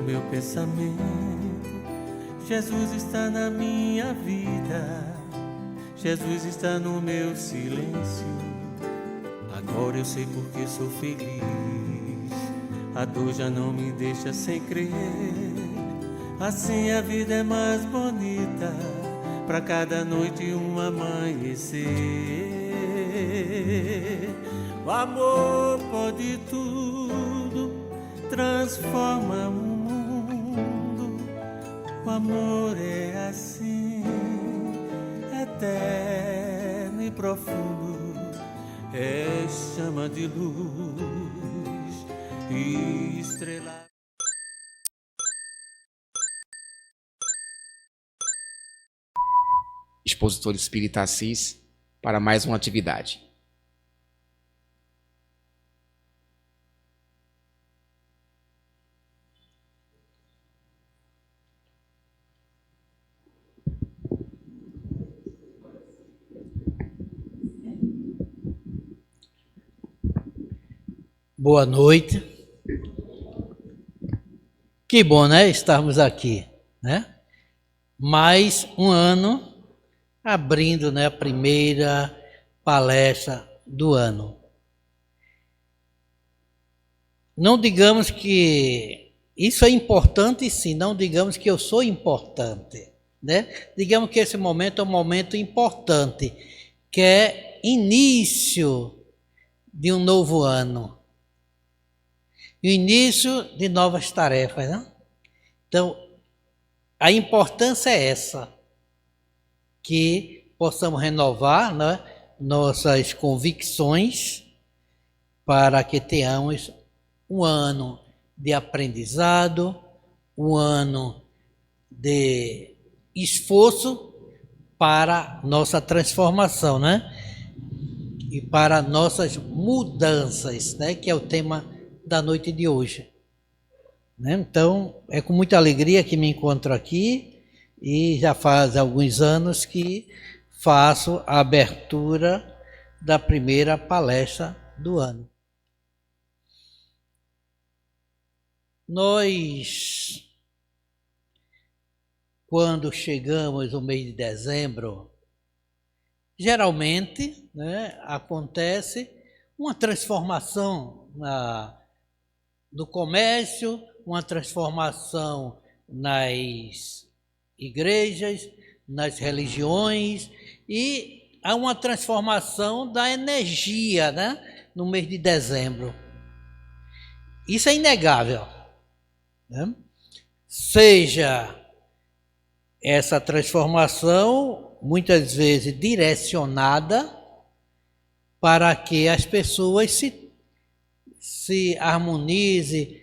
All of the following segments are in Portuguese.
meu pensamento. Jesus está na minha vida, Jesus está no meu silêncio. Agora eu sei porque sou feliz, a dor já não me deixa sem crer. Assim a vida é mais bonita, pra cada noite um amanhecer. O amor pode tudo, transforma o mundo. O amor é assim, eterno e profundo. É chama de luz e estrela. Expositor Espírita Assis, para mais uma atividade. Boa noite. Que bom, né? Estarmos aqui, né? Mais um ano abrindo, né, a primeira palestra do ano. Não digamos que isso é importante, sim. Não digamos que eu sou importante, né? Digamos que esse momento é um momento importante, que é início de um novo ano. O início de novas tarefas, né? Então, a importância é essa, que possamos renovar, né, nossas convicções para que tenhamos um ano de aprendizado, um ano de esforço para nossa transformação, né? E para nossas mudanças, né? Que é o tema da noite de hoje. Né? Então, é com muita alegria que me encontro aqui e já faz alguns anos que faço a abertura da primeira palestra do ano. Nós, quando chegamos no mês de dezembro, geralmente, né, acontece uma transformação no comércio, uma transformação nas igrejas, nas religiões, e há uma transformação da energia, né, no mês de dezembro. Isso é inegável, né? Seja essa transformação muitas vezes direcionada para que as pessoas se harmonizem,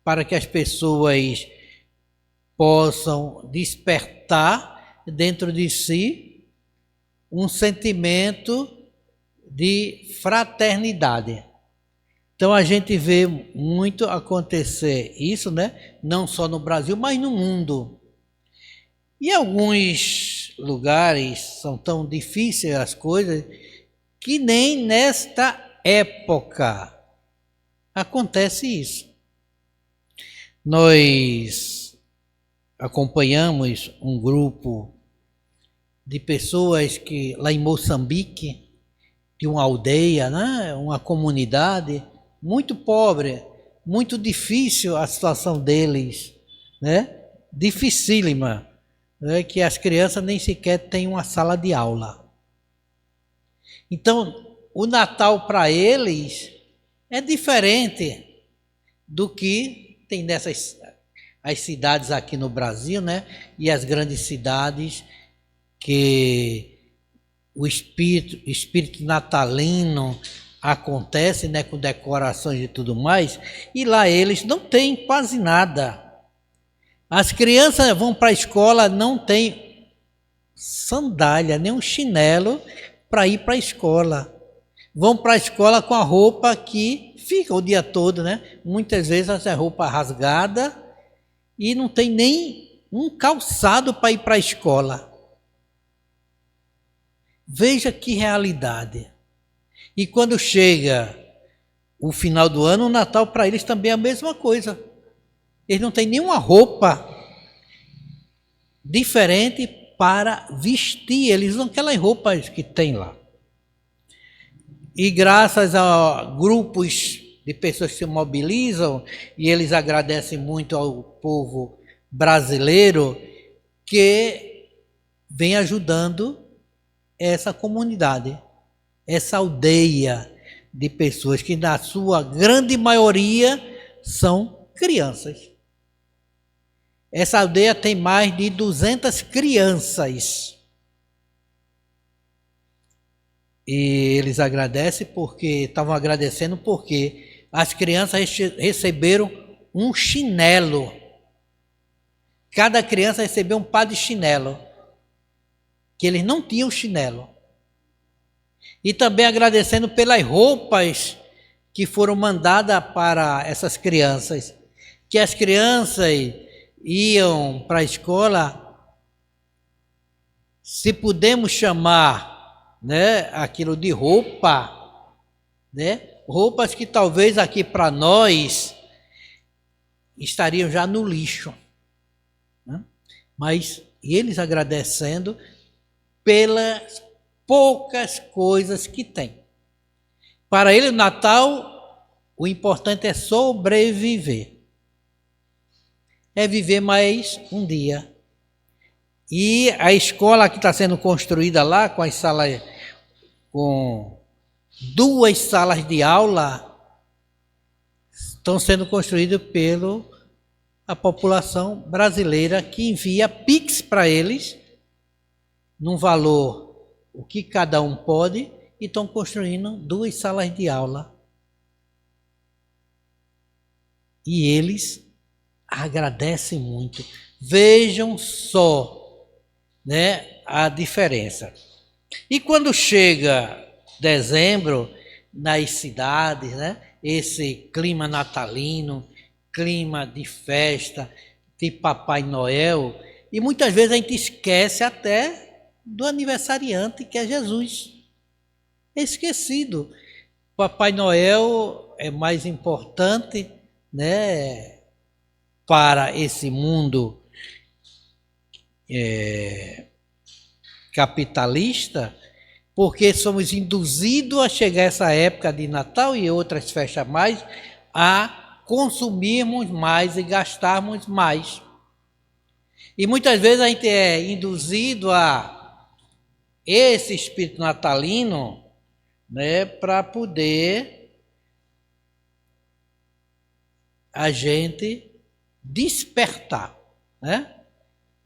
para que as pessoas possam despertar dentro de si um sentimento de fraternidade. Então a gente vê muito acontecer isso, né? Não só no Brasil, mas no mundo. E alguns lugares são tão difíceis as coisas que nem nesta época acontece isso. Nós acompanhamos um grupo de pessoas que lá em Moçambique, de uma aldeia, né, uma comunidade muito pobre, muito difícil a situação deles, né, dificílima, né, que as crianças nem sequer têm uma sala de aula. Então, o Natal para eles é diferente do que tem nessas as cidades aqui no Brasil, né? E as grandes cidades que o espírito natalino acontece, né? Com decorações e tudo mais. E lá eles não têm quase nada. As crianças vão para a escola, não tem sandália, nem um chinelo para ir para a escola. Vão para a escola com a roupa que fica o dia todo, né? Muitas vezes essa roupa rasgada e não tem nem um calçado para ir para a escola. Veja que realidade. E quando chega o final do ano, o Natal para eles também é a mesma coisa. Eles não têm nenhuma roupa diferente para vestir. Eles usam aquelas roupas que tem lá. E graças a grupos de pessoas que se mobilizam, e eles agradecem muito ao povo brasileiro que vem ajudando essa comunidade, essa aldeia de pessoas que na sua grande maioria são crianças. Essa aldeia tem mais de 200 crianças. E eles agradecem estavam agradecendo porque as crianças receberam um chinelo. Cada criança recebeu um par de chinelo, que eles não tinham chinelo. E também agradecendo pelas roupas que foram mandadas para essas crianças, que as crianças iam para a escola, se podemos chamar, né, aquilo de roupa, né, roupas que talvez aqui para nós estariam já no lixo, né? Mas eles agradecendo pelas poucas coisas que tem. Para ele, o Natal, o importante é sobreviver. É viver mais um dia. E a escola que está sendo construída lá, com as salas, com 2 salas de aula, estão sendo construídas pela população brasileira, que envia Pix para eles, num valor o que cada um pode, e estão construindo 2 salas de aula. E eles agradecem muito. Vejam só, né, a diferença. E quando chega dezembro, nas cidades, né, esse clima natalino, clima de festa, de Papai Noel, e muitas vezes a gente esquece até do aniversariante, que é Jesus. É esquecido. Papai Noel é mais importante, né, para esse mundo capitalista, porque somos induzidos a chegar a essa época de Natal e outras festas mais, a consumirmos mais e gastarmos mais. E muitas vezes a gente é induzido a esse espírito natalino, né, para poder a gente despertar, né,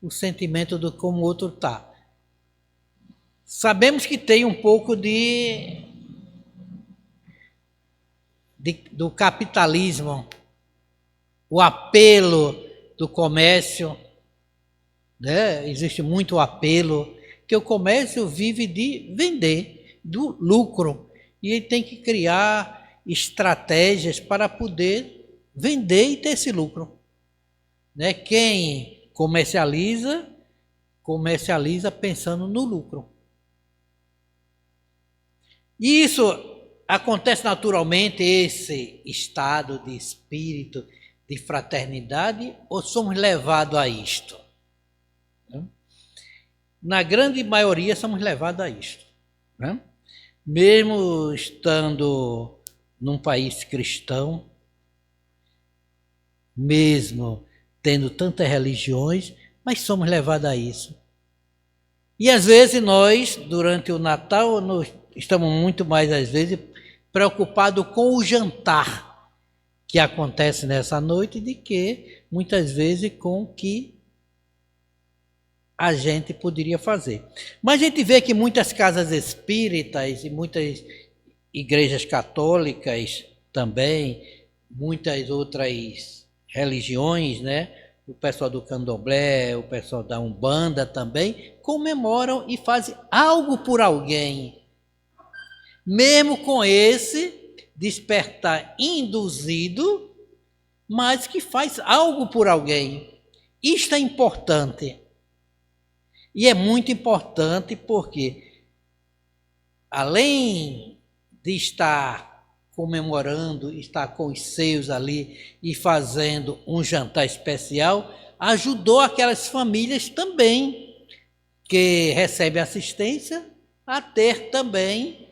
o sentimento do como o outro está. Sabemos que tem um pouco do capitalismo, o apelo do comércio, né, existe muito apelo, que o comércio vive de vender, do lucro, e ele tem que criar estratégias para poder vender e ter esse lucro, né? Quem comercializa pensando no lucro. E isso acontece naturalmente, esse estado de espírito, de fraternidade, ou somos levados a isto? Na grande maioria somos levados a isto, né? Mesmo estando num país cristão, mesmo tendo tantas religiões, mas somos levados a isso. E às vezes nós, durante o Natal, estamos muito mais, às vezes, preocupados com o jantar que acontece nessa noite, de que muitas vezes com o que a gente poderia fazer. Mas a gente vê que muitas casas espíritas e muitas igrejas católicas também, muitas outras religiões, né? O pessoal do Candomblé, o pessoal da Umbanda também, comemoram e fazem algo por alguém. Mesmo com esse despertar induzido, mas que faz algo por alguém. Isto é importante. E é muito importante porque, além de estar comemorando, estar com os seus ali e fazendo um jantar especial, ajudou aquelas famílias também que recebem assistência a ter também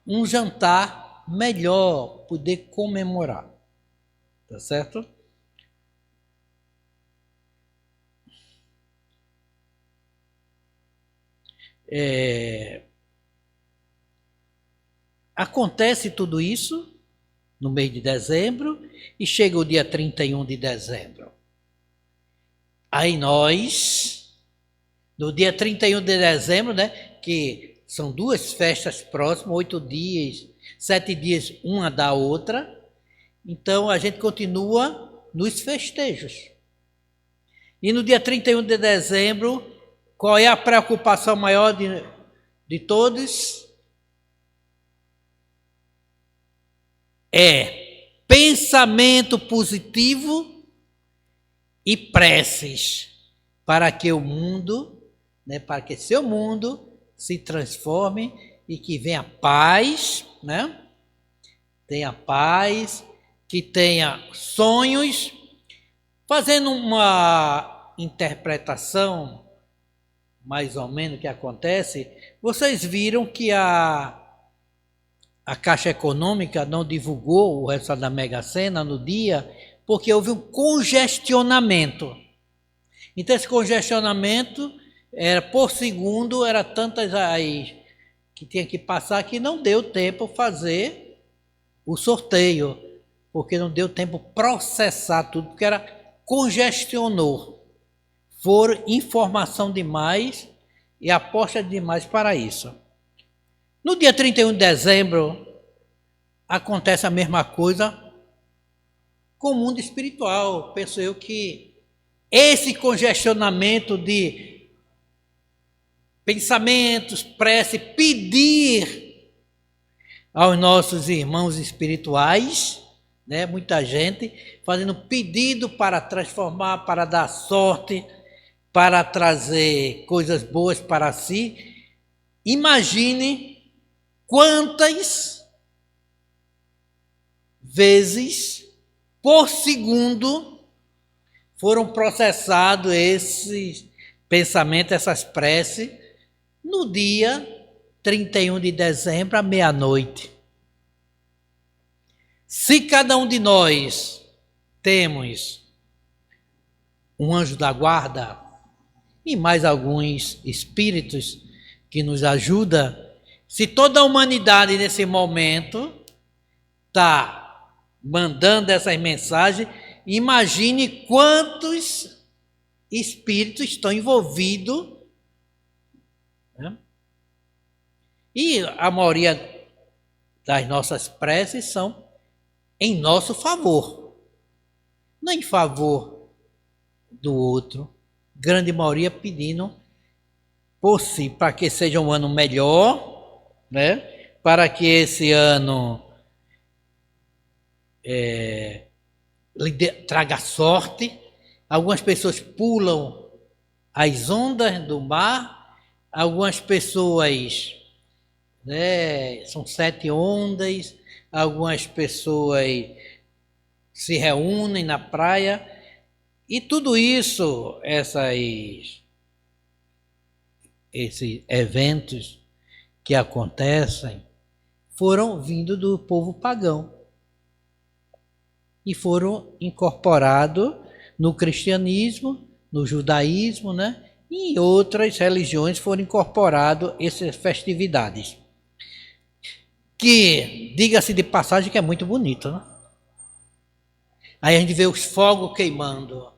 um jantar melhor, poder comemorar. Tá certo? Acontece tudo isso no mês de dezembro e chega o dia 31 de dezembro. Aí nós, no dia 31 de dezembro, né, que são duas festas próximas, 8 dias, 7 dias uma da outra, então a gente continua nos festejos. E no dia 31 de dezembro, qual é a preocupação maior de todos? É pensamento positivo e preces para que o mundo, né, para que seu mundo se transforme e que venha paz, né? Tenha paz, que tenha sonhos. Fazendo uma interpretação mais ou menos que acontece, vocês viram que a Caixa Econômica não divulgou o resultado da Mega Sena no dia, porque houve um congestionamento. Então esse congestionamento era por segundo, era tantas aí que tinha que passar que não deu tempo fazer o sorteio, porque não deu tempo processar tudo, porque congestionou. Foram informação demais e aposta demais para isso. No dia 31 de dezembro, acontece a mesma coisa com o mundo espiritual. Penso eu que esse congestionamento de pensamentos, prece, pedir aos nossos irmãos espirituais, né? Muita gente fazendo pedido para transformar, para dar sorte, para trazer coisas boas para si. Imagine quantas vezes por segundo foram processados esses pensamentos, essas preces, no dia 31 de dezembro, à meia-noite. Se cada um de nós temos um anjo da guarda e mais alguns espíritos que nos ajudam, se toda a humanidade nesse momento está mandando essas mensagens, imagine quantos espíritos estão envolvidos, né? E a maioria das nossas preces são em nosso favor, não em favor do outro. Grande maioria pedindo por si, para que seja um ano melhor, né? Para que esse ano traga sorte. Algumas pessoas pulam as ondas do mar, algumas pessoas, né, são 7 ondas, algumas pessoas se reúnem na praia, e tudo isso, esses eventos que acontecem, foram vindo do povo pagão e foram incorporados no cristianismo, no judaísmo, né? E em outras religiões foram incorporadas essas festividades. Que, diga-se de passagem, que é muito bonito, né? Aí a gente vê os fogos queimando.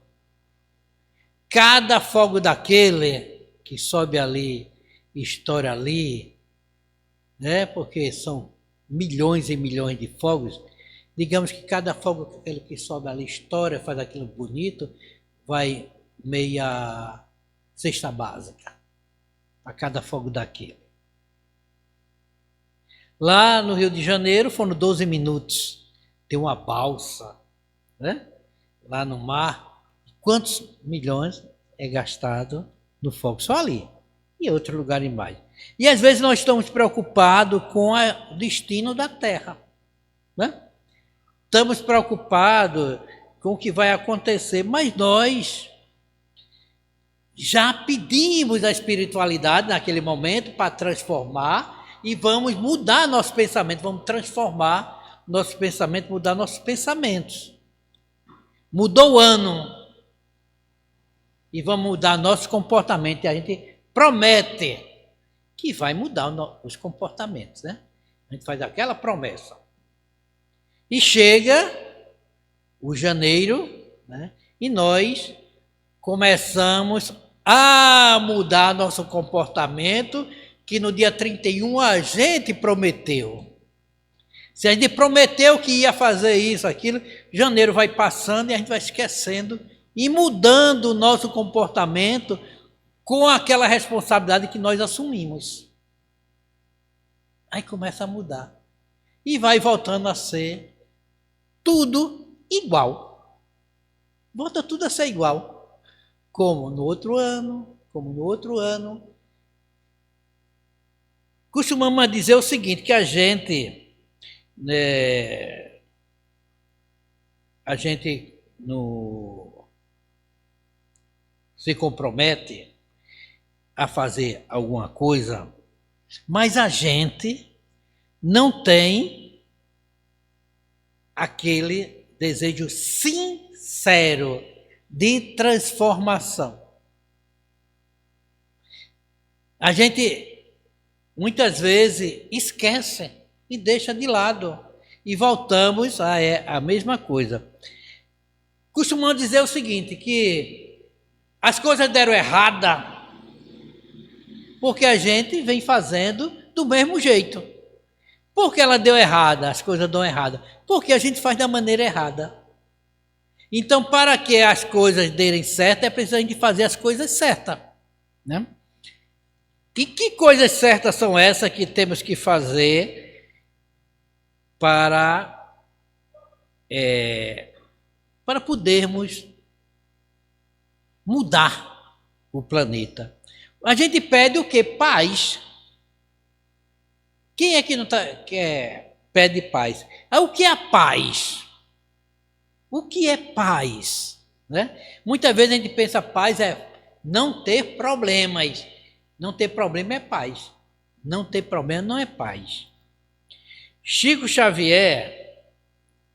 Cada fogo daquele que sobe ali, estoura ali, né? Porque são milhões e milhões de fogos. Digamos que cada fogo aquele que sobe ali, estoura, faz aquilo bonito, vai meia cesta básica para cada fogo daquele. Lá no Rio de Janeiro foram 12 minutos. Tem uma balsa, né? Lá no mar. Quantos milhões é gastado no fogo? Só ali. E outro lugar mais. E às vezes nós estamos preocupados com o destino da Terra. né? Estamos preocupados com o que vai acontecer, mas nós já pedimos a espiritualidade naquele momento para transformar e vamos mudar nosso pensamento, vamos transformar nosso pensamento, mudar nossos pensamentos. Mudou o ano e vamos mudar nosso comportamento e a gente promete que vai mudar os comportamentos, né? A gente faz aquela promessa. E chega o janeiro, né? E nós começamos a mudar nosso comportamento, que no dia 31 a gente prometeu. Se a gente prometeu que ia fazer isso, aquilo, janeiro vai passando e a gente vai esquecendo e mudando o nosso comportamento com aquela responsabilidade que nós assumimos. Aí começa a mudar. E vai voltando a ser tudo igual. Volta tudo a ser igual. Como no outro ano, como no outro ano. Costumamos dizer o seguinte, que a gente se compromete a fazer alguma coisa, mas a gente não tem aquele desejo sincero de transformação. A gente muitas vezes esquece e deixa de lado e voltamos a mesma coisa. Costumamos dizer o seguinte, que as coisas deram errada porque a gente vem fazendo do mesmo jeito. Por que ela deu errada, as coisas dão errada? Porque a gente faz da maneira errada. Então, para que as coisas derem certo, é preciso a gente fazer as coisas certas, né? E que coisas certas são essas que temos que fazer para podermos mudar o planeta? A gente pede o quê? Paz. Quem é que não pede paz? O que é a paz? O que é paz? Né? Muitas vezes a gente pensa paz é não ter problemas. Não ter problema é paz. Não ter problema não é paz. Chico Xavier,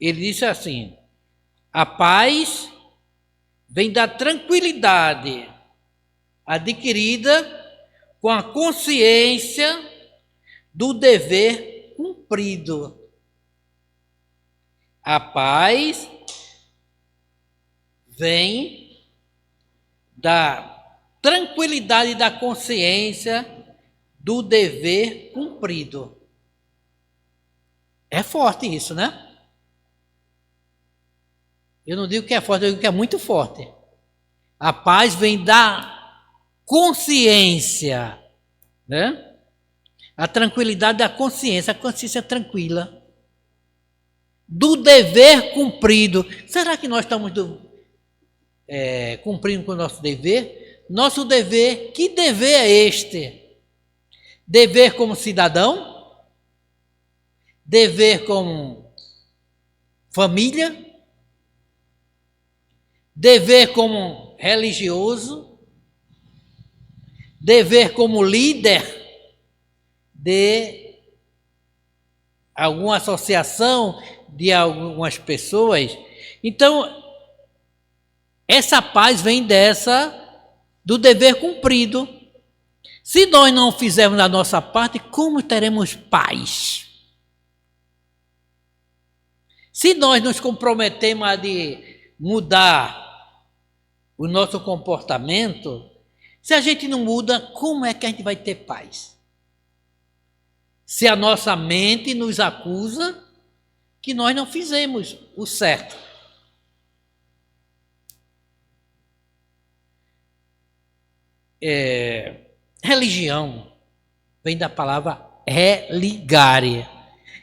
ele disse assim, a paz vem da tranquilidade adquirida com a consciência do dever cumprido. A paz vem da tranquilidade da consciência do dever cumprido. É forte isso, né? Eu não digo que é forte, eu digo que é muito forte. A paz vem da consciência, né? A tranquilidade da consciência, a consciência tranquila. Do dever cumprido. Será que nós estamos cumprindo com o nosso dever? Nosso dever, que dever é este? Dever como cidadão? Dever como família? Dever como religioso? Dever como líder de alguma associação, de algumas pessoas? Então, essa paz vem do dever cumprido. Se nós não fizermos a nossa parte, como teremos paz? Se nós nos comprometemos a mudar o nosso comportamento, se a gente não muda, como é que a gente vai ter paz? Se a nossa mente nos acusa que nós não fizemos o certo. Religião vem da palavra religare,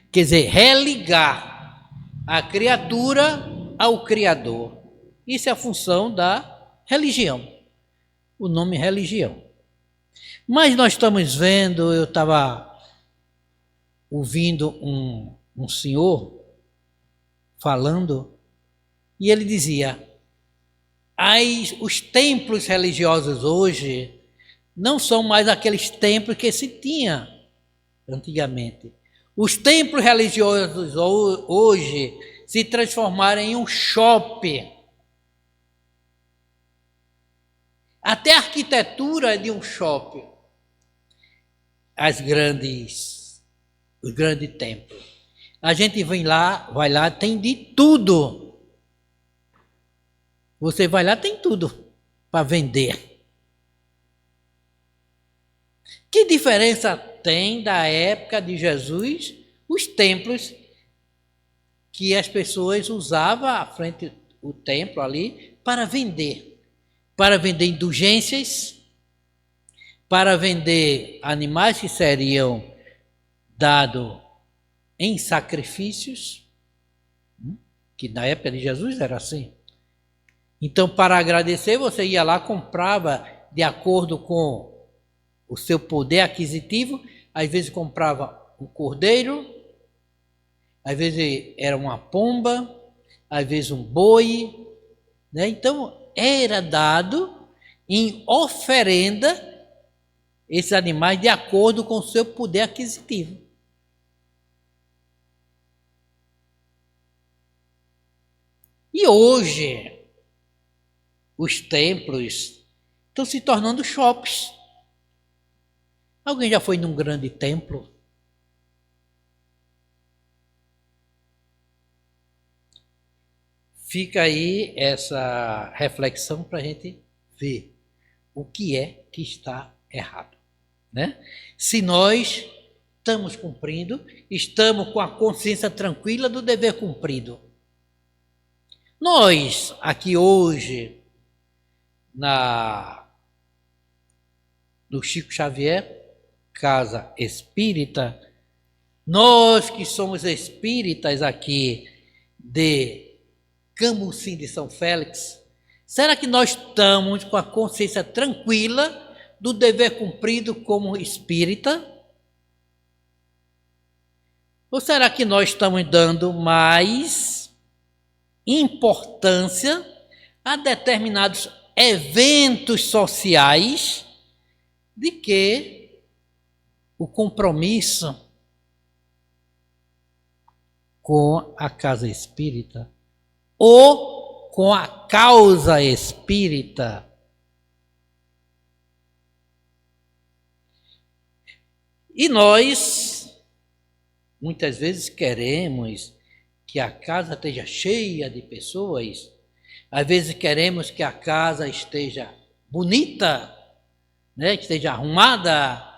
quer dizer, religar a criatura ao Criador. Isso é a função da religião, o nome religião. Mas nós estamos vendo, eu estava ouvindo um senhor falando, e ele dizia: os templos religiosos hoje não são mais aqueles templos que se tinha antigamente. Os templos religiosos hoje se transformaram em um shopping. Até a arquitetura é de um shopping. Os grandes templos. A gente vai lá, tem de tudo. Você vai lá, tem tudo para vender. Que diferença tem da época de Jesus, os templos que as pessoas usavam à frente do templo ali para vender indulgências, para vender animais que seriam dados em sacrifícios, que na época de Jesus era assim. Então, para agradecer, você ia lá, comprava de acordo com o seu poder aquisitivo. Às vezes comprava um cordeiro, às vezes era uma pomba, às vezes um boi, né? Então, era dado em oferenda esses animais de acordo com o seu poder aquisitivo. E hoje, os templos estão se tornando shoppings. Alguém já foi num grande templo? Fica aí essa reflexão para a gente ver o que é que está errado, né? Se nós estamos cumprindo, estamos com a consciência tranquila do dever cumprido. Nós, aqui hoje, do Chico Xavier, Casa Espírita, nós que somos espíritas aqui de Cambuci de São Félix, será que nós estamos com a consciência tranquila do dever cumprido como espírita? Ou será que nós estamos dando mais importância a determinados eventos sociais de que o compromisso com a casa espírita ou com a causa espírita? E nós, muitas vezes, queremos que a casa esteja cheia de pessoas, às vezes queremos que a casa esteja bonita, né? Que esteja arrumada,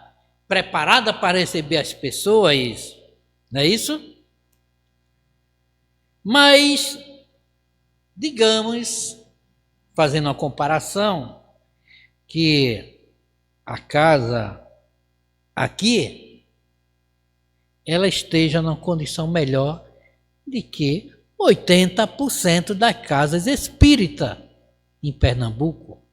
preparada para receber as pessoas, não é isso? Mas, digamos, fazendo uma comparação, que a casa aqui, ela esteja numa condição melhor de que 80% das casas espíritas em Pernambuco.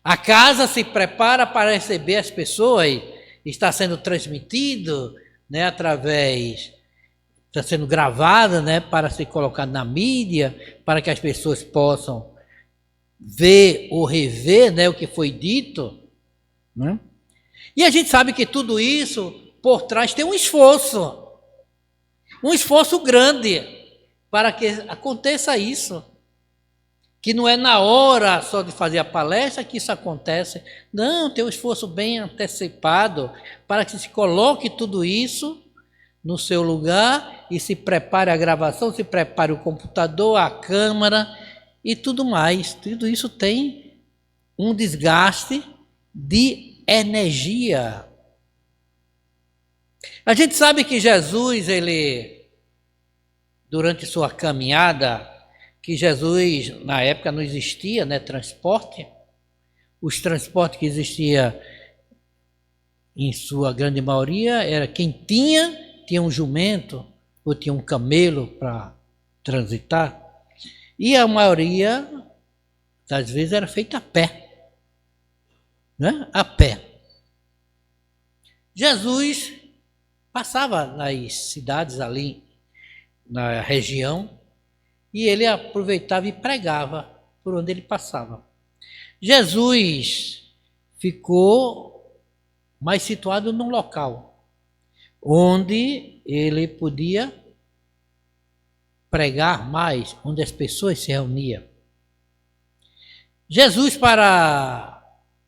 A casa se prepara para receber as pessoas, está sendo transmitido, né, está sendo gravada, né, para ser colocado na mídia, para que as pessoas possam ver ou rever, né, o que foi dito, né? E a gente sabe que tudo isso por trás tem um esforço grande para que aconteça isso, que não é na hora só de fazer a palestra que isso acontece, não, tem um esforço bem antecipado para que se coloque tudo isso no seu lugar e se prepare a gravação, se prepare o computador, a câmera e tudo mais. Tudo isso tem um desgaste de energia. A gente sabe que Jesus, ele, durante sua caminhada, que Jesus, na época, não existia, né, transporte. Os transportes que existiam, em sua grande maioria, era quem tinha um jumento ou tinha um camelo para transitar. E a maioria das vezes era feita a pé, né? A pé. Jesus passava nas cidades ali na região, e ele aproveitava e pregava por onde ele passava. Jesus ficou mais situado num local onde ele podia pregar mais, onde as pessoas se reuniam. Jesus, para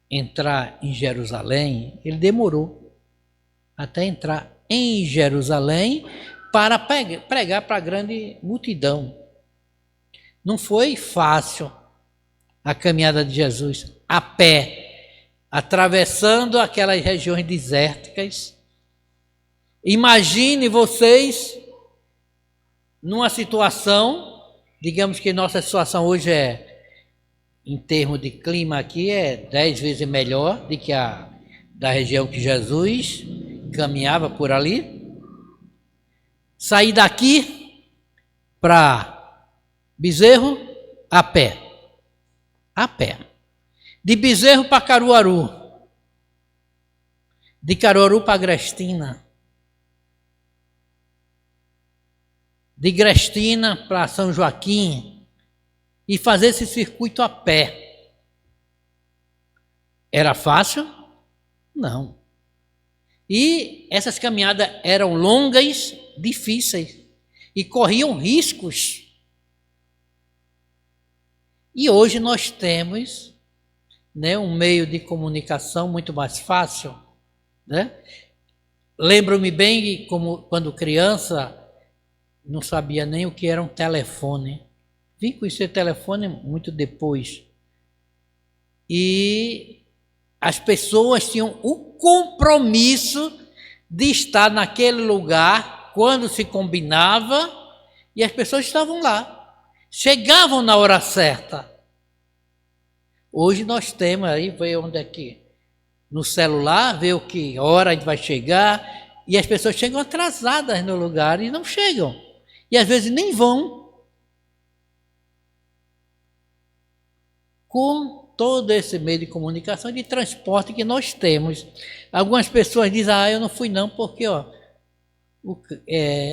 entrar em Jerusalém, ele demorou até entrar em Jerusalém para pregar para a grande multidão. Não foi fácil a caminhada de Jesus a pé, atravessando aquelas regiões desérticas. Imagine vocês numa situação, digamos que nossa situação hoje em termos de clima aqui, é 10 vezes melhor do que a da região que Jesus caminhava por ali. Sair daqui para Bezerro a pé. A pé. De Bezerro para Caruaru. De Caruaru para Agrestina. De Agrestina para São Joaquim. E fazer esse circuito a pé. Era fácil? Não. E essas caminhadas eram longas, difíceis. E corriam riscos. E hoje nós temos, né, um meio de comunicação muito mais fácil. Né? Lembro-me bem como quando criança não sabia nem o que era um telefone. Vim conhecer telefone muito depois. E as pessoas tinham o compromisso de estar naquele lugar quando se combinava e as pessoas estavam lá. Chegavam na hora certa. Hoje nós temos aí, vê onde é que no celular, vê o que hora a gente vai chegar, e as pessoas chegam atrasadas no lugar e não chegam. E às vezes nem vão. Com todo esse meio de comunicação, de transporte que nós temos. Algumas pessoas dizem, eu não fui não, porque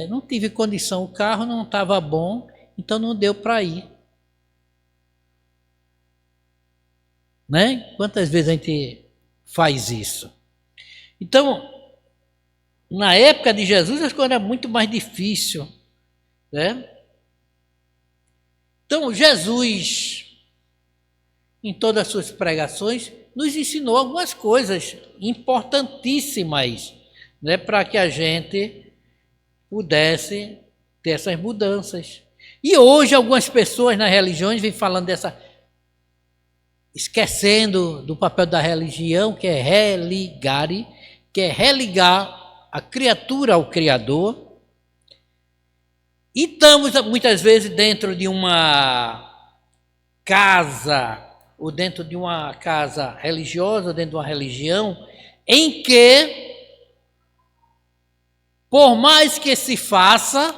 não tive condição, o carro não estava bom, então não deu para ir. Né? Quantas vezes a gente faz isso? Então, na época de Jesus, as coisas eram muito mais difíceis. Né? Então, Jesus, em todas as suas pregações, nos ensinou algumas coisas importantíssimas, né, para que a gente pudesse ter essas mudanças. E hoje algumas pessoas nas religiões vêm falando esquecendo do papel da religião, que é religare, que é religar a criatura ao Criador. E estamos muitas vezes dentro de uma casa, ou dentro de uma casa religiosa, dentro de uma religião, em que, por mais que se faça,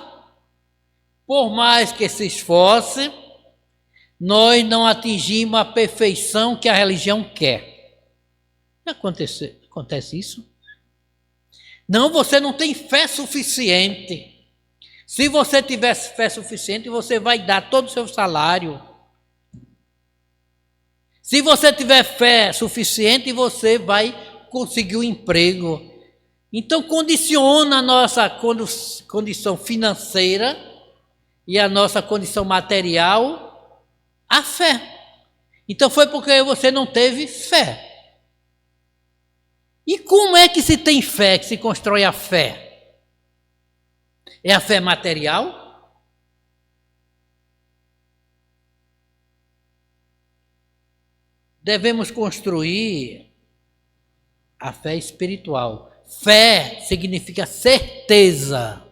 por mais que se esforce, nós não atingimos a perfeição que a religião quer. Acontece isso? Não, você não tem fé suficiente. Se você tivesse fé suficiente, você vai dar todo o seu salário. Se você tiver fé suficiente, você vai conseguir um emprego. Então, condiciona a nossa condição financeira e a nossa condição material a fé. Então, foi porque você não teve fé. E como é que se tem fé, que se constrói a fé? É a fé material? Devemos construir a fé espiritual. Fé significa certeza.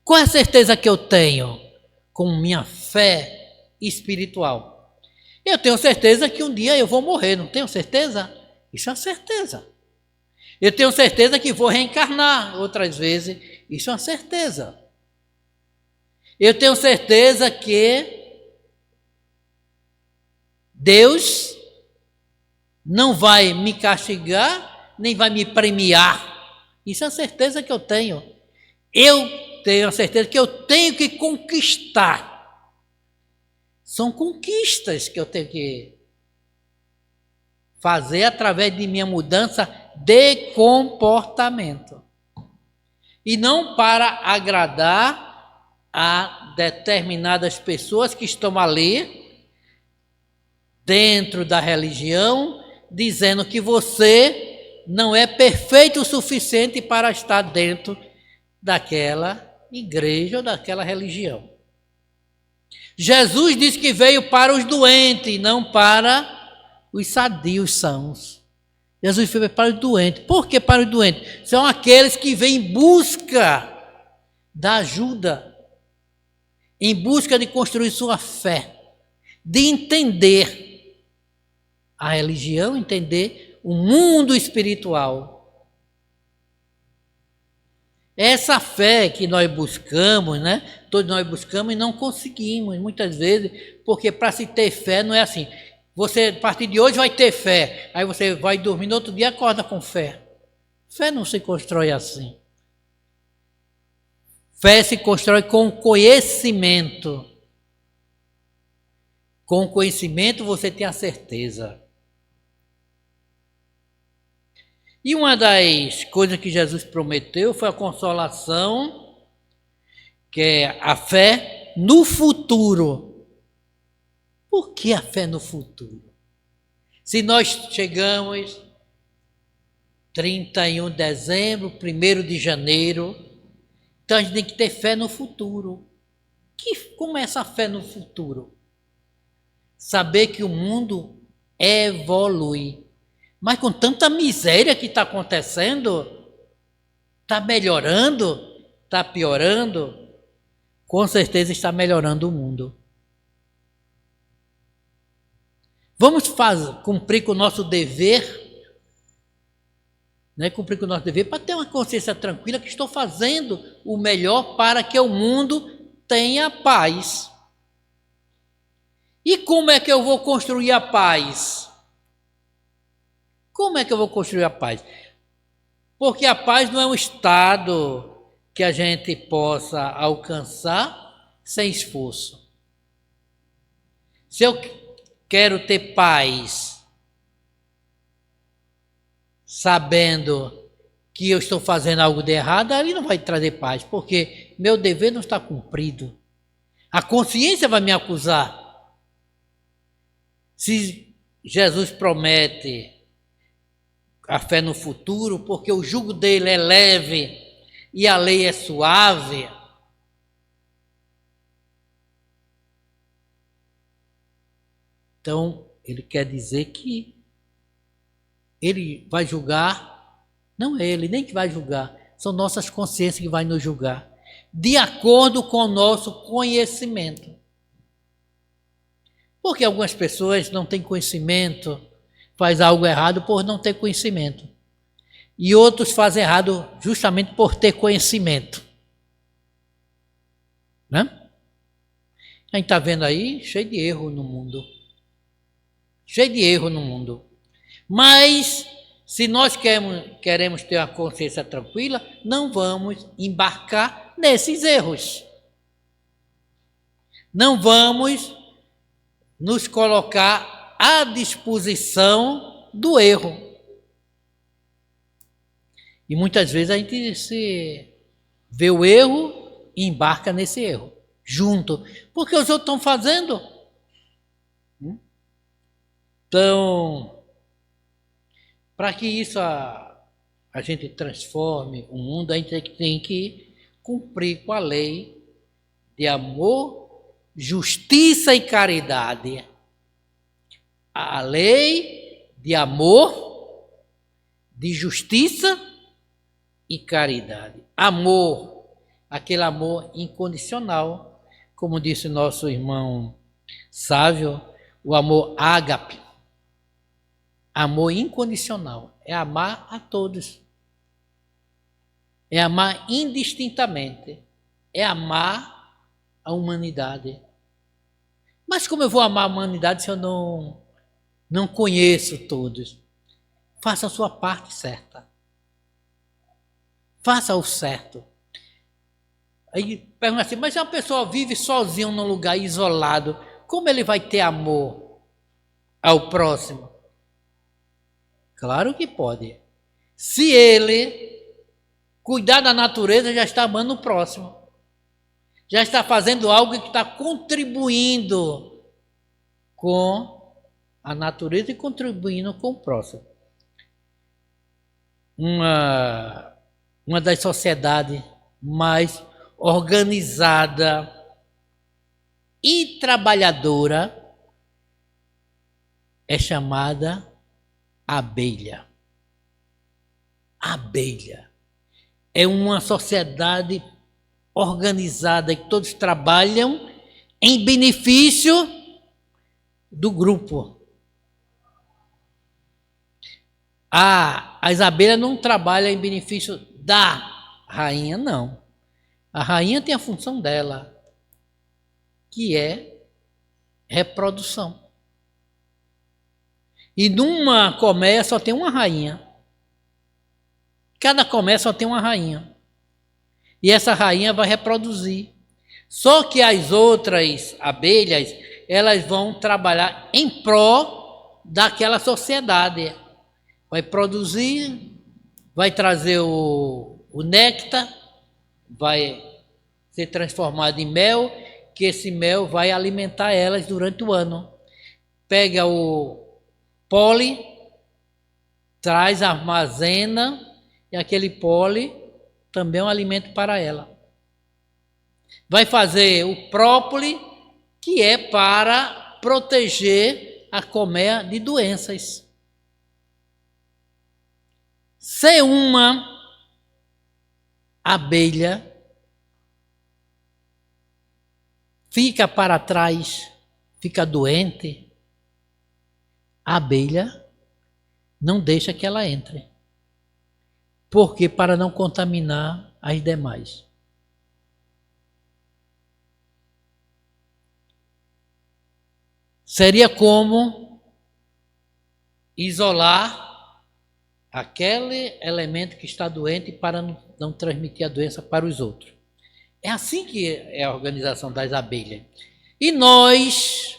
Qual é a certeza que eu tenho com minha fé espiritual? Eu tenho certeza que um dia eu vou morrer, não tenho certeza? Isso é uma certeza. Eu tenho certeza que vou reencarnar outras vezes, isso é uma certeza. Eu tenho certeza que Deus não vai me castigar, nem vai me premiar. Isso é a certeza que eu tenho. Eu tenho a certeza que eu tenho que conquistar. São conquistas que eu tenho que fazer através de minha mudança de comportamento. E não para agradar a determinadas pessoas que estão ali, dentro da religião, dizendo que você não é perfeito o suficiente para estar dentro daquela igreja ou daquela religião. Jesus disse que veio para os doentes, não para os sadios sãos. Jesus veio para os doentes. Por que para os doentes? São aqueles que vêm em busca da ajuda, em busca de construir sua fé, de entender a religião, entender o mundo espiritual. Essa fé que nós buscamos, né? Todos nós buscamos e não conseguimos, muitas vezes, porque para se ter fé não é assim. Você, a partir de hoje, vai ter fé. Aí você vai dormir no outro dia, acorda com fé. Fé não se constrói assim. Fé se constrói com conhecimento. Com conhecimento você tem a certeza. E uma das coisas que Jesus prometeu foi a consolação, que é a fé no futuro. Por que a fé no futuro? Se nós chegamos 31 de dezembro, 1º de janeiro, então a gente tem que ter fé no futuro. Como é essa fé no futuro? Saber que o mundo evolui. Mas com tanta miséria que está acontecendo, está melhorando, está piorando, com certeza está melhorando o mundo. Vamos cumprir com o nosso dever, né? Cumprir com o nosso dever para ter uma consciência tranquila que estou fazendo o melhor para que o mundo tenha paz. E como é que eu vou construir a paz? Como é que eu vou construir a paz? Porque a paz não é um estado que a gente possa alcançar sem esforço. Se eu quero ter paz, sabendo que eu estou fazendo algo de errado, ali não vai trazer paz, porque meu dever não está cumprido. A consciência vai me acusar. Se Jesus promete a fé no futuro, porque o jugo dele é leve e a lei é suave, então ele quer dizer que ele vai julgar, não é ele nem que vai julgar, são nossas consciências que vai nos julgar, de acordo com o nosso conhecimento. Porque algumas pessoas não têm conhecimento, faz algo errado por não ter conhecimento. E outros fazem errado justamente por ter conhecimento. Né? A gente está vendo aí cheio de erro no mundo. Cheio de erro no mundo. Mas, se nós queremos ter uma consciência tranquila, não vamos embarcar nesses erros. Não vamos nos colocar à disposição do erro. E muitas vezes a gente se vê o erro e embarca nesse erro, junto. Porque os outros estão fazendo. Então, para que isso a gente transforme o mundo, a gente tem que cumprir com a lei de amor, justiça e caridade. A lei de amor, de justiça e caridade. Amor, aquele amor incondicional, como disse nosso irmão Sávio, o amor ágape. Amor incondicional é amar a todos. É amar indistintamente. É amar a humanidade. Mas como eu vou amar a humanidade se eu não conheço todos? Faça a sua parte certa. Faça o certo. Aí pergunta assim, mas se uma pessoa vive sozinho num lugar isolado, como ele vai ter amor ao próximo? Claro que pode. Se ele cuidar da natureza, já está amando o próximo. Já está fazendo algo que está contribuindo com a natureza e contribuindo com o próximo. Uma das sociedades mais organizada e trabalhadora é chamada abelha. A abelha é uma sociedade organizada que todos trabalham em benefício do grupo. As abelhas não trabalham em benefício da rainha, não. A rainha tem a função dela, que é reprodução. E numa colmeia só tem uma rainha. Cada colmeia só tem uma rainha. E essa rainha vai reproduzir. Só que as outras abelhas, elas vão trabalhar em prol daquela sociedade. Vai produzir, vai trazer o néctar, vai ser transformado em mel, que esse mel vai alimentar elas durante o ano. Pega o pólen, traz, armazena, e aquele pólen também é um alimento para ela. Vai fazer o própolis, que é para proteger a colmeia de doenças. Se uma abelha fica para trás, fica doente, a abelha não deixa que ela entre. Porque para não contaminar as demais. Seria como isolar aquele elemento que está doente para não transmitir a doença para os outros. É assim que é a organização das abelhas. E nós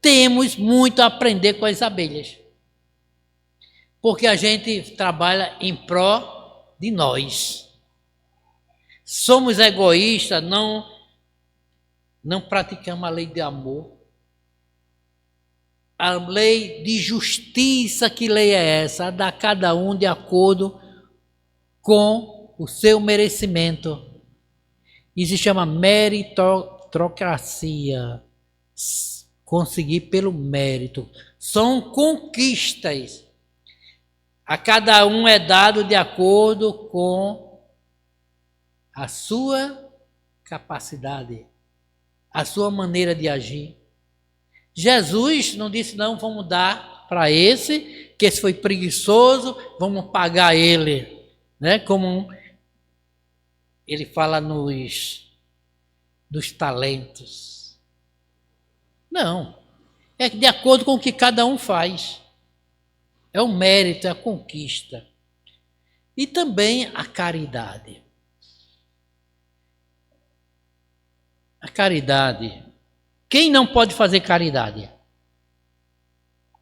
temos muito a aprender com as abelhas. Porque a gente trabalha em prol de nós. Somos egoístas, não praticamos a lei de amor. A lei de justiça, que lei é essa? A dar cada um de acordo com o seu merecimento. Isso se chama meritocracia. Conseguir pelo mérito. São conquistas. A cada um é dado de acordo com a sua capacidade, a sua maneira de agir. Jesus não disse, não, vamos dar para esse, que esse foi preguiçoso, vamos pagar ele. Né? Como ele fala dos talentos. Não, é de acordo com o que cada um faz. É o mérito, é a conquista. E também a caridade. A caridade. Quem não pode fazer caridade?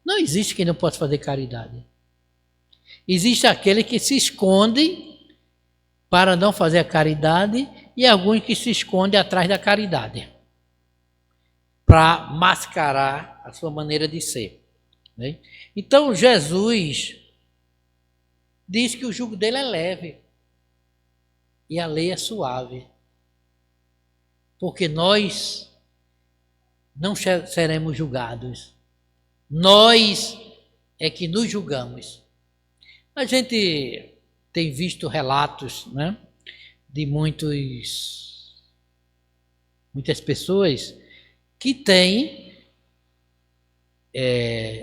Não existe quem não possa fazer caridade. Existe aquele que se esconde para não fazer a caridade e alguns que se escondem atrás da caridade para mascarar a sua maneira de ser. Né? Então Jesus diz que o jugo dele é leve e a lei é suave, porque nós não seremos julgados, nós é que nos julgamos. A gente tem visto relatos, né, de muitas pessoas que têm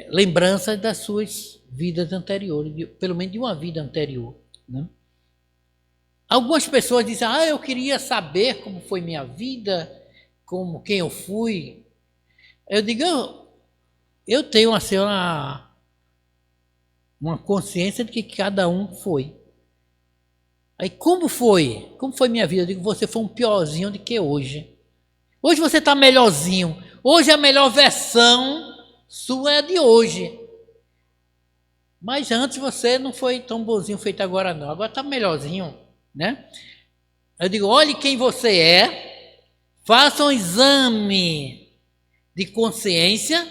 lembranças das suas vidas anteriores, pelo menos de uma vida anterior. Né? Algumas pessoas dizem, eu queria saber como foi minha vida, quem eu fui. Eu digo, eu tenho assim, uma consciência de que cada um foi. Aí como foi? Como foi minha vida? Eu digo, você foi um piorzinho do que hoje. Hoje você está melhorzinho. Hoje a melhor versão sua é a de hoje. Mas antes você não foi tão bonzinho feito agora não. Agora está melhorzinho, né? Eu digo, olhe quem você é. Faça um exame de consciência.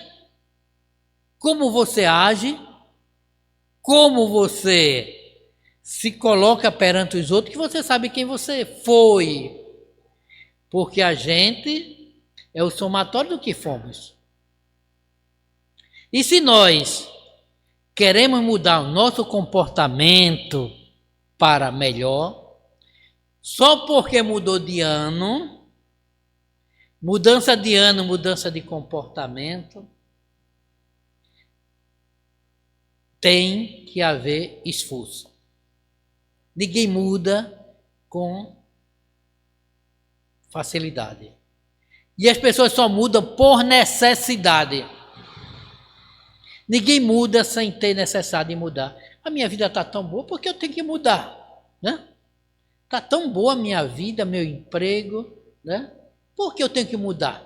Como você age. Como você se coloca perante os outros, que você sabe quem você foi. Porque a gente é o somatório do que fomos. E se nós queremos mudar o nosso comportamento para melhor, só porque mudou de ano, mudança de ano, mudança de comportamento, tem que haver esforço. Ninguém muda com facilidade. E as pessoas só mudam por necessidade. Ninguém muda sem ter necessidade de mudar. A minha vida está tão boa, porque eu tenho que mudar, né? Está tão boa a minha vida, meu emprego, né? Por que eu tenho que mudar?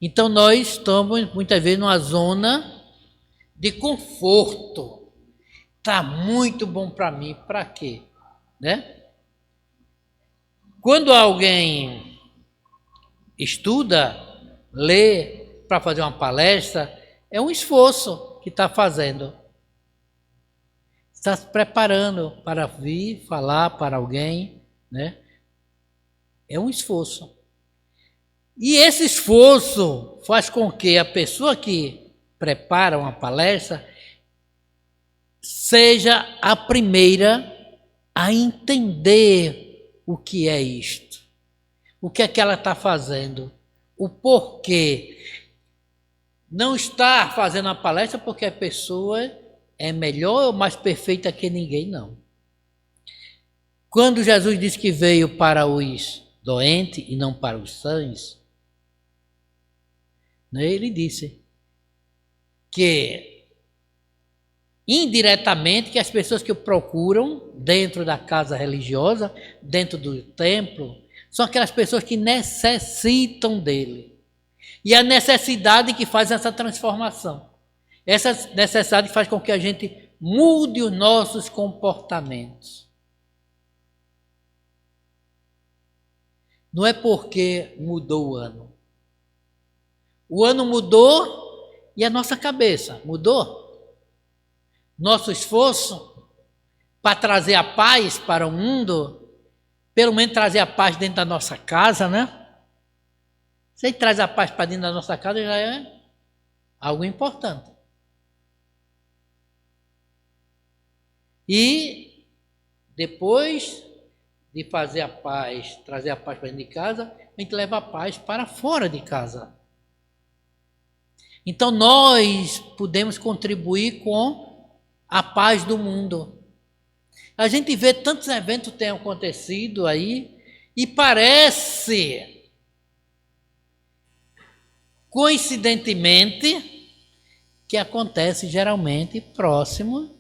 Então nós estamos muitas vezes numa zona de conforto. Está muito bom para mim, para quê? Né? Quando alguém estuda, lê para fazer uma palestra, é um esforço que está fazendo. Está se preparando para vir falar para alguém, né? É um esforço. E esse esforço faz com que a pessoa que prepara uma palestra seja a primeira a entender o que é isto, o que é que ela está fazendo, o porquê. Não está fazendo a palestra porque a pessoa é melhor ou mais perfeita que ninguém, não. Quando Jesus disse que veio para os doentes e não para os sãos, né, ele disse que indiretamente que as pessoas que o procuram dentro da casa religiosa, dentro do templo, são aquelas pessoas que necessitam dele. E a necessidade que faz essa transformação. Essa necessidade faz com que a gente mude os nossos comportamentos. Não é porque mudou o ano. O ano mudou e a nossa cabeça mudou. Nosso esforço para trazer a paz para o mundo, pelo menos trazer a paz dentro da nossa casa, né? Se a gente traz a paz para dentro da nossa casa, já é algo importante. E depois de fazer a paz, trazer a paz para dentro de casa, a gente leva a paz para fora de casa. Então nós podemos contribuir com a paz do mundo. A gente vê tantos eventos que têm acontecido aí e parece, coincidentemente, que acontece geralmente próximo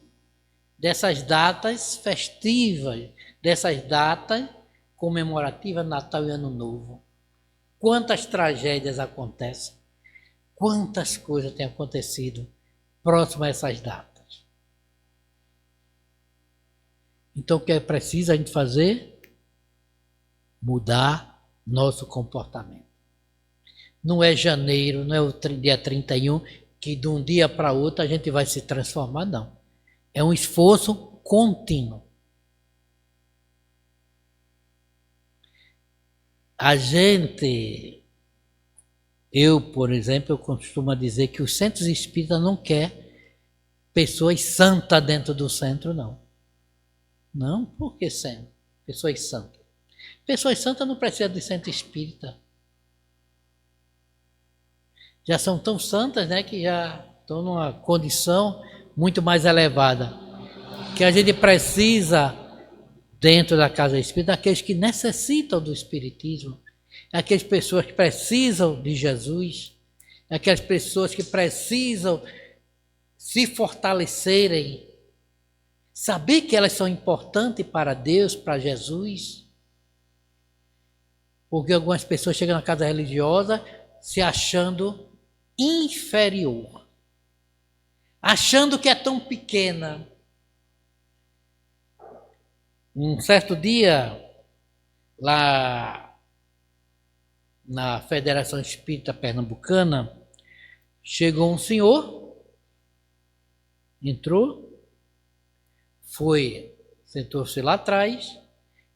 dessas datas festivas, dessas datas comemorativas, Natal e Ano Novo. Quantas tragédias acontecem, quantas coisas têm acontecido próximo a essas datas. Então o que é preciso a gente fazer? Mudar nosso comportamento. Não é janeiro, não é o dia 31, que de um dia para outro a gente vai se transformar, não. É um esforço contínuo. A gente, eu, por exemplo, eu costumo dizer que os centros espíritas não quer pessoas santas dentro do centro, não. Não, por que centro? Pessoas santas. Pessoas santas não precisam de centro espírita. Já são tão santas, né, que já estão numa condição muito mais elevada. Que a gente precisa, dentro da casa espírita, daqueles que necessitam do espiritismo, aquelas pessoas que precisam de Jesus, aquelas pessoas que precisam se fortalecerem, saber que elas são importantes para Deus, para Jesus. Porque algumas pessoas chegam na casa religiosa se achando inferior, achando que é tão pequena. Um certo dia, lá na Federação Espírita Pernambucana, chegou um senhor, entrou, sentou-se lá atrás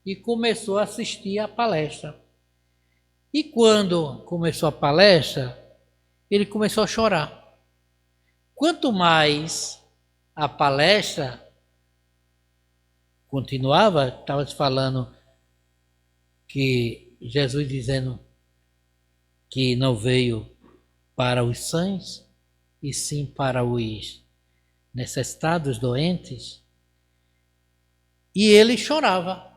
e começou a assistir a palestra. E quando começou a palestra, ele começou a chorar. Quanto mais a palestra continuava, estava se falando que Jesus dizendo que não veio para os sãos, e sim para os necessitados, doentes. E ele chorava.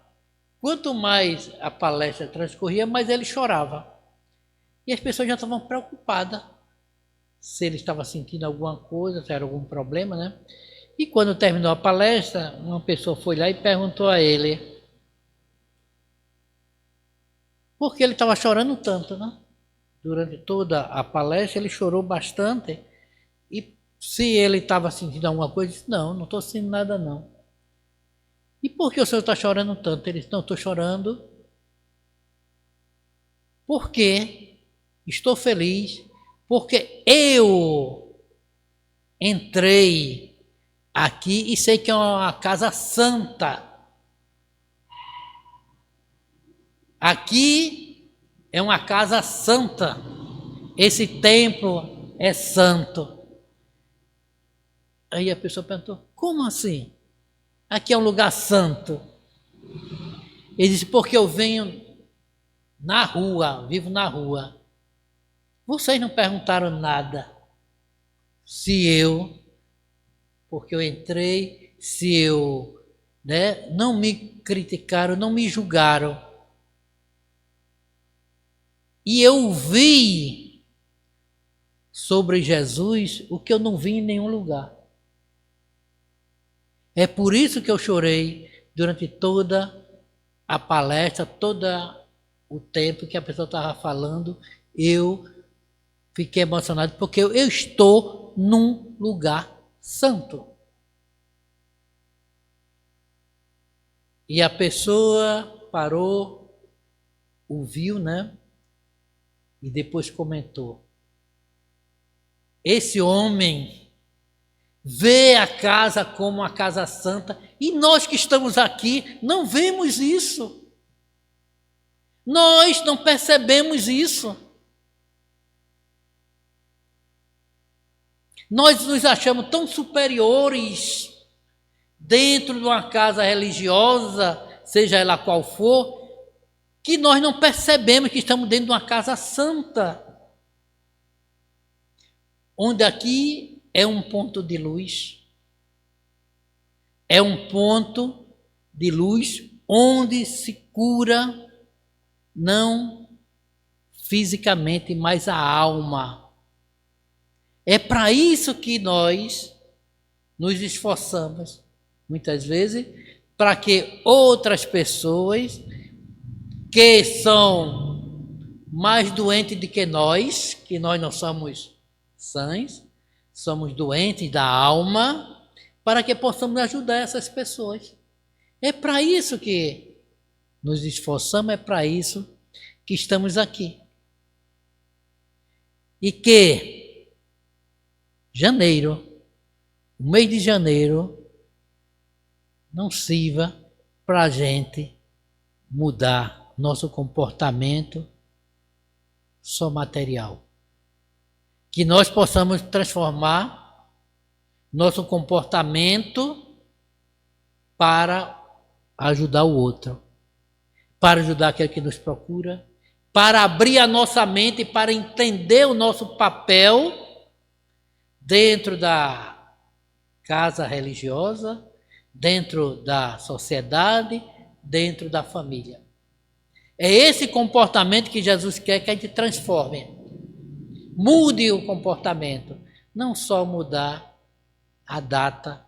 Quanto mais a palestra transcorria, mais ele chorava. E as pessoas já estavam preocupadas se ele estava sentindo alguma coisa, se era algum problema, né? E quando terminou a palestra, uma pessoa foi lá e perguntou a ele por que ele estava chorando tanto, né? Durante toda a palestra ele chorou bastante. E se ele estava sentindo alguma coisa, ele disse, não estou sentindo nada não. E por que o senhor está chorando tanto? Ele disse, não, estou chorando porque estou feliz, porque eu entrei aqui e sei que é uma casa santa. Aqui é uma casa santa. Esse templo é santo. Aí a pessoa perguntou, como assim? Aqui é um lugar santo. Ele disse, porque eu venho na rua, vivo na rua. Vocês não perguntaram nada porque eu entrei, não me criticaram, não me julgaram. E eu vi sobre Jesus o que eu não vi em nenhum lugar. É por isso que eu chorei durante toda a palestra, todo o tempo que a pessoa estava falando, eu fiquei emocionado, porque eu estou num lugar santo. E a pessoa parou, ouviu, né? E depois comentou. Esse homem vê a casa como uma casa santa, e nós que estamos aqui não vemos isso. Nós não percebemos isso. Nós nos achamos tão superiores dentro de uma casa religiosa, seja ela qual for, que nós não percebemos que estamos dentro de uma casa santa. Onde aqui é um ponto de luz. É um ponto de luz onde se cura não fisicamente, mas a alma. É para isso que nós nos esforçamos, muitas vezes, para que outras pessoas que são mais doentes do que nós não somos sãs, somos doentes da alma, para que possamos ajudar essas pessoas. É para isso que nos esforçamos, é para isso que estamos aqui. E que o mês de janeiro, não sirva para a gente mudar nosso comportamento só material. Que nós possamos transformar nosso comportamento para ajudar o outro, para ajudar aquele que nos procura, para abrir a nossa mente, para entender o nosso papel dentro da casa religiosa, dentro da sociedade, dentro da família. É esse comportamento que Jesus quer que a gente transforme. Mude o comportamento, não só mudar a data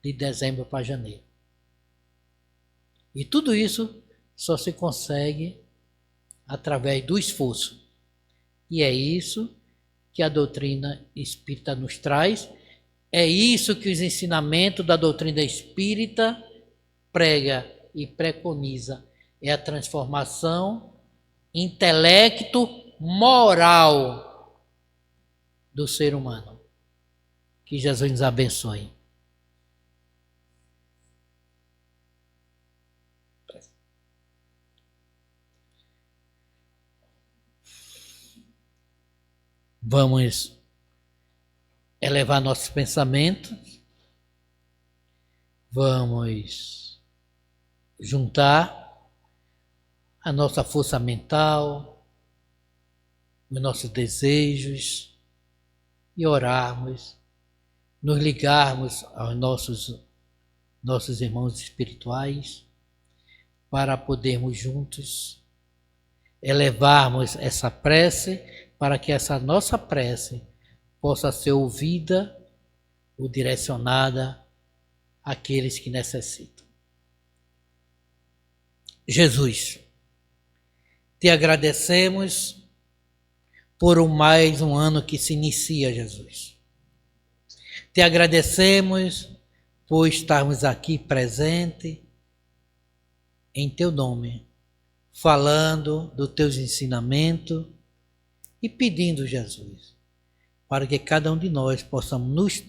de dezembro para janeiro. E tudo isso só se consegue através do esforço. E é isso que a doutrina espírita nos traz. É isso que os ensinamentos da doutrina espírita prega e preconiza. É a transformação intelecto-moral do ser humano. Que Jesus nos abençoe. Vamos elevar nossos pensamentos, vamos juntar a nossa força mental, os nossos desejos e orarmos, nos ligarmos aos nossos irmãos espirituais para podermos juntos elevarmos essa prece, para que essa nossa prece possa ser ouvida ou direcionada àqueles que necessitam. Jesus, te agradecemos por mais um ano que se inicia, Jesus. Te agradecemos por estarmos aqui presentes em teu nome, falando dos teus ensinamentos e pedindo, Jesus, para que cada um de nós possamos nos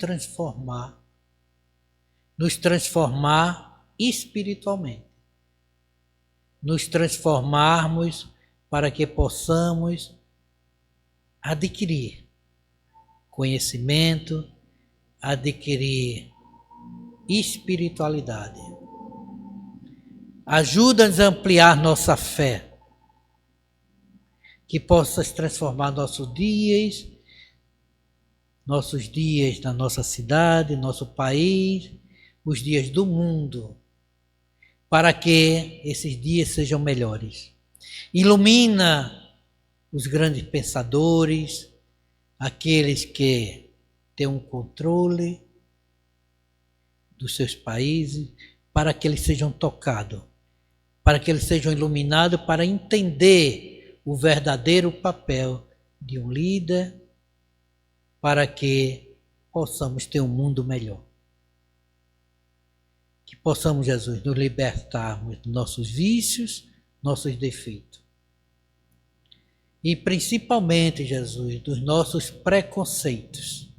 transformar espiritualmente, nos transformarmos para que possamos adquirir conhecimento, adquirir espiritualidade. Ajuda-nos a ampliar nossa fé, que possa transformar nossos dias na nossa cidade, nosso país, os dias do mundo, para que esses dias sejam melhores. Ilumina os grandes pensadores, aqueles que têm um controle dos seus países, para que eles sejam tocados, para que eles sejam iluminados, para entender o verdadeiro papel de um líder, para que possamos ter um mundo melhor. Que possamos, Jesus, nos libertarmos dos nossos vícios, nossos defeitos. E principalmente, Jesus, dos nossos preconceitos.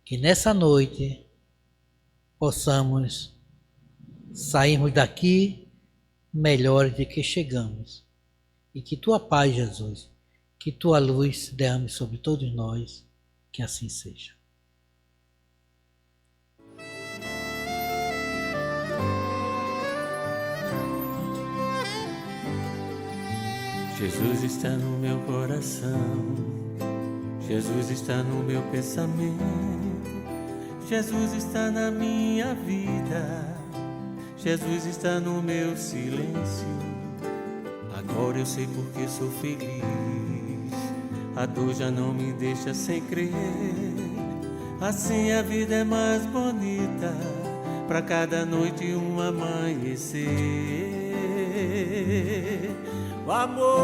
Que nessa noite possamos sairmos daqui melhores do que chegamos. E que tua paz, Jesus, que tua luz se derrame sobre todos nós, que assim seja. Jesus está no meu coração, Jesus está no meu pensamento, Jesus está na minha vida, Jesus está no meu silêncio. Agora eu sei porque sou feliz, a dor já não me deixa sem crer. Assim a vida é mais bonita, pra cada noite um amanhecer. O amor